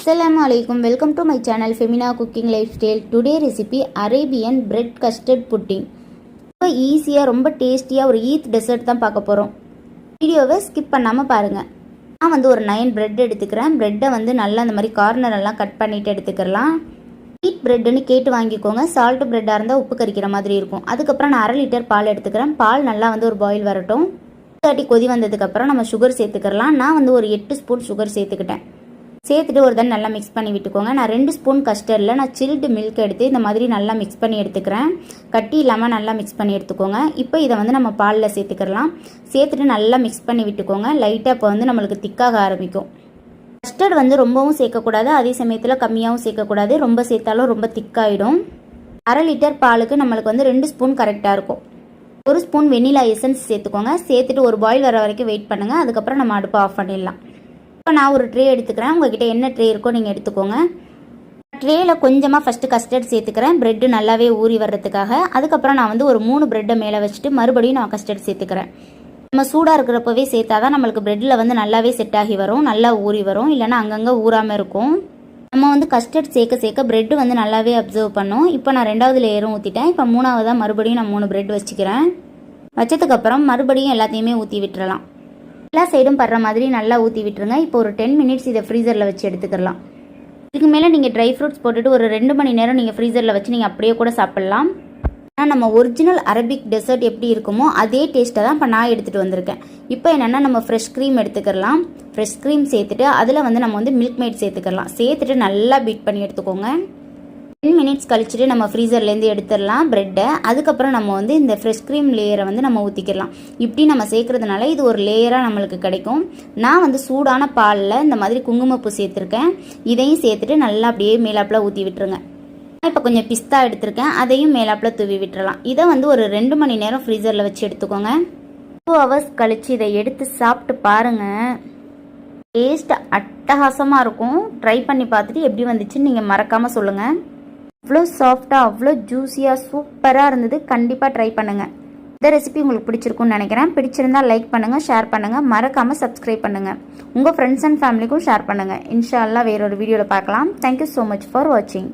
Assalamualaikum. Welcome to my channel Femina Cooking Lifestyle. Today recipe Arabian bread custard pudding. ரொம்ப ஈஸியாக ரொம்ப டேஸ்டியாக ஒரு ஈத் டெசர்ட் தான் பார்க்க போகிறோம். வீடியோவை ஸ்கிப் பண்ணாமல் பாருங்கள். நான் ஒரு 9 பிரெட் எடுத்துக்கிறேன். பிரெட்டை நல்லா அந்த மாதிரி கார்னர் எல்லாம் கட் பண்ணிவிட்டு எடுத்துக்கலாம். ஈட் பிரெட்டுன்னு கேட்டு வாங்கிக்கோங்க. சால்ட் பிரெட்டாக இருந்தால் உப்பு கறிக்கிற மாதிரி இருக்கும். அதுக்கப்புறம் நான் 1/2 லிட்டர் பால் எடுத்துக்கிறேன். பால் நல்லா ஒரு பாயில் வரட்டும். கொதி வந்ததுக்கப்புறம் நம்ம சுகர் சேர்த்துக்கலாம். நான் ஒரு 8 ஸ்பூன் சுகர் சேர்த்துக்கிட்டேன். சேர்த்துட்டு ஒரு தடவை நல்லா மிக்ஸ் பண்ணி விட்டுக்கோங்க. நான் 2 ஸ்பூன் கஸ்டர்டில் நான் சில்டு மில்க் எடுத்து இந்த மாதிரி நல்லா மிக்ஸ் பண்ணி எடுத்துக்கிறேன். கட்டி இல்லாமல் நல்லா மிக்ஸ் பண்ணி எடுத்துக்கோங்க. இப்போ இதை நம்ம பாலில் சேர்த்துக்கலாம். சேர்த்துட்டு நல்லா மிக்ஸ் பண்ணி விட்டுக்கோங்க. லைட்டாக இப்போ நம்மளுக்கு திக்காக ஆரம்பிக்கும். கஸ்டர்ட் ரொம்பவும் சேர்க்கக்கூடாது, அதே சமயத்தில் கம்மியாகவும் சேர்க்கக்கூடாது. ரொம்ப சேர்த்தாலும் ரொம்ப திக்காயிடும். 1/2 லிட்டர் பாலுக்கு நம்மளுக்கு 2 ஸ்பூன் கரெக்டாக இருக்கும். 1 ஸ்பூன் வெண்ணிலா எசன்ஸ் சேர்த்துக்கோங்க. சேர்த்துட்டு ஒரு பாயில் வர வரைக்கும் வெயிட் பண்ணுங்கள். அதுக்கப்புறம் நம்ம அடுப்பை ஆஃப் பண்ணிடலாம். இப்போ நான் ஒரு ட்ரே எடுத்துக்கிறேன். உங்ககிட்ட என்ன ட்ரே இருக்கோ நீங்கள் எடுத்துக்கோங்க. ட்ரேயில் கொஞ்சமாக ஃபஸ்ட்டு கஸ்டர்ட் சேர்த்துக்கிறேன், ப்ரெட்டு நல்லாவே ஊறி வர்றதுக்காக. அதுக்கப்புறம் நான் ஒரு 3 ப்ரெட்டை மேலே வச்சுட்டு மறுபடியும் நான் கஸ்டர்ட் சேர்த்துக்கிறேன். நம்ம சூடாக இருக்கிறப்பவே சேர்த்தா தான் நம்மளுக்கு ப்ரெட்டில் நல்லாவே செட் ஆகி வரும், நல்லா ஊறி வரும். இல்லைனா அங்கங்கே ஊறாமல் இருக்கும். நம்ம கஸ்டர்ட் சேர்க்க சேர்க்க ப்ரெட்டு நல்லாவே அப்சர்வ் பண்ணும். இப்போ நான் 2வது லேயரும் ஊற்றிட்டேன். இப்போ 3வதாக மறுபடியும் நான் 3 ப்ரெட் வச்சுக்கிறேன். வச்சதுக்கப்புறம் மறுபடியும் எல்லாத்தையுமே ஊற்றி விட்டுறலாம். எல்லா சைடும் படுற மாதிரி நல்லா ஊற்றி விட்டுருங்க. இப்போ ஒரு 10 மினிட்ஸ் இதை ஃப்ரீசரில் வச்சு எடுத்துக்கலாம். இதுக்கு மேலே நீங்கள் ட்ரை ஃப்ரூட்ஸ் போட்டுட்டு ஒரு 2 மணி நேரம் நீங்கள் ஃப்ரீசரில் வச்சு நீங்கள் அப்படியே கூட சாப்பிட்லாம். ஆனால் நம்ம ஒரிஜினல் அரபிக் டெசர்ட் எப்படி இருக்குமோ அதே டேஸ்ட்டை தான் இப்போ நான் எடுத்துகிட்டு வந்திருக்கேன். இப்போ என்னென்னா நம்ம ஃப்ரெஷ் க்ரீம் எடுத்துக்கலாம். ஃப்ரெஷ் க்ரீம் சேர்த்துட்டு அதில் நம்ம மில்க் மேட் சேர்த்துக்கலாம். சேர்த்துட்டு நல்லா பீட் பண்ணி எடுத்துக்கோங்க. 10 மினிட்ஸ் கழிச்சுட்டு நம்ம ஃப்ரீசர்லேருந்து எடுத்துடலாம் ப்ரெட்டை. அதுக்கப்புறம் நம்ம இந்த ஃப்ரெஷ் க்ரீம் லேயரை நம்ம ஊற்றிக்கலாம். இப்படி நம்ம சேர்க்குறதுனால இது ஒரு லேயராக நம்மளுக்கு கிடைக்கும். நான் சூடான பாலில் இந்த மாதிரி குங்குமப்பூ சேர்த்துருக்கேன். இதையும் சேர்த்துட்டு நல்லா அப்படியே மேலாப்பில் ஊற்றி விட்டுருங்க. இப்போ கொஞ்சம் பிஸ்தா எடுத்திருக்கேன், அதையும் மேலாப்பில் தூவி விட்டுறலாம். இதை ஒரு 2 மணி நேரம் ஃப்ரீசரில் வச்சு எடுத்துக்கோங்க. 2 ஹவர்ஸ் கழித்து இதை எடுத்து சாப்பிட்டு பாருங்கள். டேஸ்ட் அட்டகாசமாக இருக்கும். ட்ரை பண்ணி பார்த்துட்டு எப்படி வந்துச்சுன்னு நீங்கள் மறக்காமல் சொல்லுங்கள். அவ்வளோ சாஃப்டாக, அவ்வளோ ஜூஸியாக, சூப்பராக இருந்தது. கண்டிப்பாக ட்ரை பண்ணுங்கள். இந்த ரெசிபி உங்களுக்கு பிடிச்சிருக்குன்னு நினைக்கிறேன். பிடிச்சிருந்தால் லைக் பண்ணுங்கள், ஷேர் பண்ணுங்கள், மறக்காமல் சப்ஸ்கிரைப் பண்ணுங்கள். உங்கள் ஃப்ரெண்ட்ஸ் அண்ட் ஃபேமிலிக்கும் ஷேர் பண்ணுங்கள். இன்ஷா அல்லாஹ் வேறொரு வீடியோவில் பார்க்கலாம். தேங்க்யூ ஸோ மச் ஃபார் வாட்சிங்.